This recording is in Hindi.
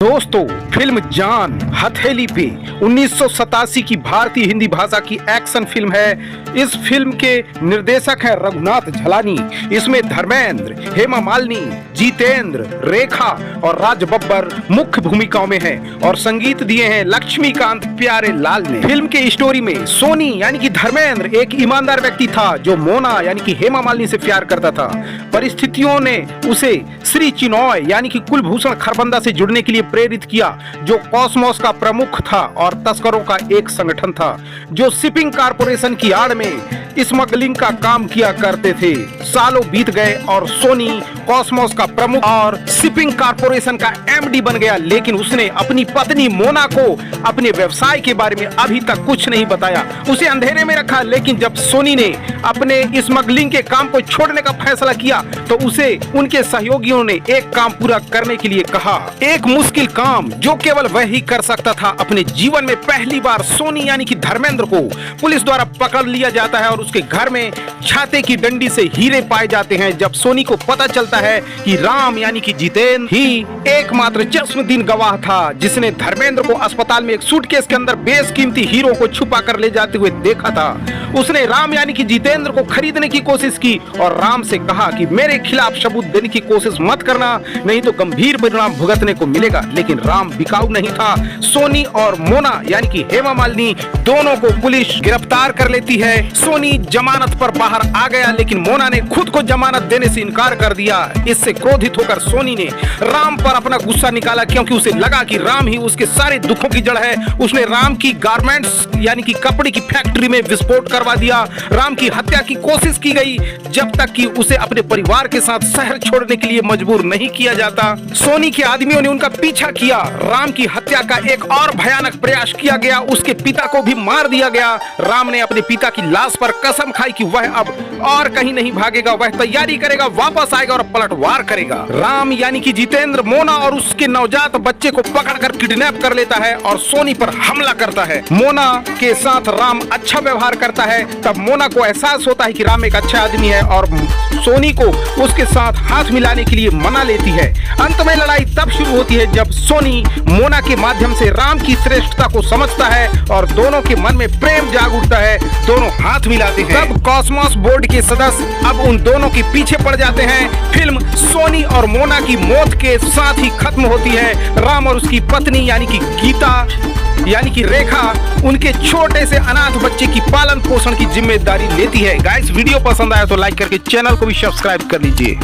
दोस्तों, फिल्म जान हथेली पे 1987 की भारतीय हिंदी भाषा की एक्शन फिल्म है। इस फिल्म के निर्देशक हैं रघुनाथ झलानी। इसमें धर्मेंद्र, हेमा मालिनी, जितेंद्र, रेखा और राज बब्बर मुख्य भूमिकाओं में हैं और संगीत दिए हैं लक्ष्मीकांत प्यारे लाल ने। फिल्म के स्टोरी में सोनी यानी कि धर्मेंद्र एक ईमानदार व्यक्ति था जो मोना यानी कि हेमा मालिनी से प्यार करता था। परिस्थितियों ने उसे श्री चिनॉय यानी कि कुलभूषण खरबंदा से जुड़ने के लिए प्रेरित किया, जो कॉस्मोस का प्रमुख था और तस्करों का एक संगठन था जो शिपिंग कारपोरेशन की आड़ में स्मगलिंग का काम किया करते थे। सालों बीत गए और सोनी कॉस्मोस का प्रमुख और शिपिंग कारपोरेशन का एमडी बन गया, लेकिन उसने अपनी पत्नी मोना को अपने व्यवसाय के बारे में अभी तक कुछ नहीं बताया। उसे अंधेरे में रखा, लेकिन जब सोनी ने अपने स्मगलिंग के काम को छोड़ने का फैसला किया तो उसे उनके सहयोगियों ने एक काम पूरा करने के लिए कहा। एक मुश्किल काम जो केवल वह ही कर सकता था। अपने जीवन में पहली बार सोनी यानी कि धर्मेंद्र को पुलिस द्वारा पकड़ लिया जाता है और उसके घर में छाते की डंडी से हीरे पाए जाते हैं। जब सोनी को पता चलता है कि राम यानी कि जितेंद्र ही एकमात्र जन्मदिन गवाह था जिसने धर्मेंद्र को अस्पताल में एक सूटकेस के अंदर बेशकीमती हीरो को छुपा कर ले जाते हुए देखा था, उसने राम यानी कि जितेंद्र को खरीदने की कोशिश की और राम से कहा कि मेरे खिलाफ सबूत देने की कोशिश मत करना, नहीं तो गंभीर परिणाम भुगतने को मिलेगा। लेकिन राम बिकाऊ नहीं था। सोनी और मोना यानी कि हेमा मालिनी दोनों को पुलिस गिरफ्तार कर लेती है। सोनी जमानत पर बाहर आ गया, लेकिन मोना ने खुद को जमानत देने से इनकार कर दिया। इससे क्रोधित होकर सोनी ने राम पर अपना गुस्सा निकाला, क्योंकि उसे लगा कि राम ही उसके सारे दुखों की जड़ है। उसने राम की गारमेंट्स यानी कि कपड़े की फैक्ट्री में विस्फोट करवा दिया। राम की हत्या की कोशिश की गई जब तक कि उसे अपने परिवार के साथ शहर छोड़ने के लिए मजबूर नहीं किया जाता। सोनी के आदमियों ने उनका पीछा किया। राम की हत्या का एक और भयानक प्रयास किया गया। उसके पिता को भी मार दिया गया। राम ने अपने पिता की लाश पर कसम खाई कि वह अब और कहीं नहीं भागेगा, वह तैयारी करेगा, वापस आएगा और पलटवार करेगा। राम यानी कि जितेंद्र मोना और उसके नवजात बच्चे को पकड़कर किडनैप कर लेता है और सोनी पर हमला करता है। मोना के साथ राम अच्छा व्यवहार करता है। तब मोना को एहसास होता है कि राम एक अच्छा आदमी है और सोनी को उसके साथ हाथ मिलाने के लिए मना लेती है। अंत में लड़ाई तब शुरू होती है जब सोनी मोना के माध्यम से राम की श्रेष्ठता को समझता है और दोनों के मन में प्रेम जाग उठता है। दोनों हाथ मिलाते हैं। तब कॉस्मोस बोर्ड के सदस्य अब उन दोनों के पीछे पड़ जाते हैं। फिल्म सोनी और मोना की मौत के साथ ही खत्म होती है। राम और उसकी पत्नी यानी कि गीता यानी कि रेखा उनके छोटे से अनाथ बच्चे की पालन पोषण की जिम्मेदारी लेती है। गाइस, वीडियो पसंद आया तो लाइक करके चैनल को भी सब्सक्राइब कर लीजिए।